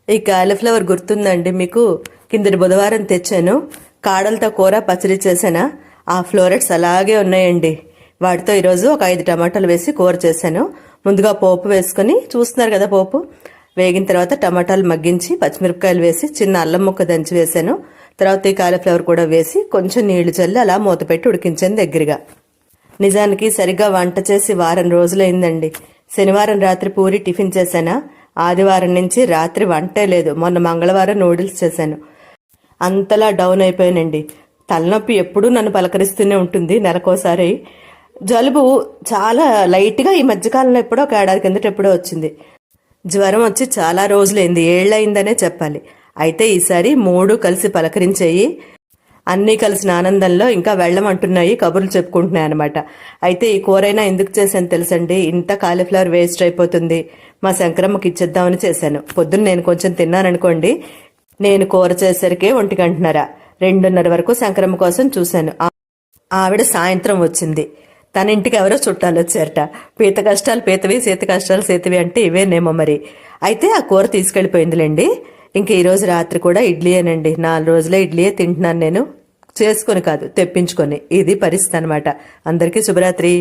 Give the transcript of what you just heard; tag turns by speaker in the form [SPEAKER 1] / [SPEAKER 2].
[SPEAKER 1] ఈ కాలీఫ్లవర్ గుర్తుందండి మీకు? కిందటి బుధవారం తెచ్చాను. కాడలతో కూర పచ్చడి చేశానా, ఆ ఫ్లోరెట్స్ అలాగే ఉన్నాయండి. వాటితో ఈరోజు ఒక 5 టమాటాలు వేసి కూర చేశాను. ముందుగా పోపు వేసుకుని, చూస్తున్నారు కదా పోపు వేగిన తర్వాత టమాటాలు మగ్గించి పచ్చిమిరపకాయలు వేసి చిన్న అల్లం ముక్క దంచి వేశాను. తర్వాత ఈ కాలీఫ్లవర్ కూడా వేసి కొంచెం నీళ్లు చల్లి అలా మూత పెట్టి ఉడికించాను దగ్గరగా. నిజానికి సరిగ్గా వంట చేసి వారం రోజులైందండి. శనివారం రాత్రి పూరి టిఫిన్ చేశానా, ఆదివారం నుంచి రాత్రి వంటే లేదు. మొన్న మంగళవారం నూడిల్స్ చేశాను. అంతలా డౌన్ అయిపోయానండి. తలనొప్పి ఎప్పుడూ నన్ను పలకరిస్తూనే ఉంటుంది, నెలకోసారి. జలుబు చాలా లైట్గా ఈ మధ్యకాలంలో ఎప్పుడో ఒక ఏడాది కిందట ఎప్పుడో వచ్చింది. జ్వరం వచ్చి చాలా రోజులైంది, ఏళ్లయిందనే చెప్పాలి. అయితే ఈసారి 3 కలిసి పలకరించేయి. అన్నీ కలిసిన ఆనందంలో ఇంకా వెళ్ళమంటున్నాయి, కబుర్లు చెప్పుకుంటున్నాయి అనమాట. అయితే ఈ కూరైనా ఎందుకు చేశాను తెలుసండి? ఇంత కాలీఫ్లవర్ వేస్ట్ అయిపోతుంది, మా శంకరమ్మకి ఇచ్చేద్దామని చేశాను. పొద్దున్న నేను కొంచెం తిన్నాననుకోండి, నేను కూర చేసరికే 1:30, 2:30 వరకు శంకరమ్మ కోసం చూశాను. ఆవిడ సాయంత్రం వచ్చింది. తన ఇంటికి ఎవరో చుట్టాలు వచ్చారట. పీత కష్టాలు పీతవి, సీత కష్టాలు సీతవి అంటే ఇవేనేమో మరి. అయితే ఆ కూర తీసుకెళ్లిపోయిందిలేండి. ఇంక ఈరోజు రాత్రి కూడా ఇడ్లీయేనండి. 4 రోజులే ఇడ్లీయే తింటున్నాను నేను, చేసుకొని కాదు తెప్పించుకొని. ఇది పరిస్థితి అనమాట. అందరికీ శుభరాత్రి.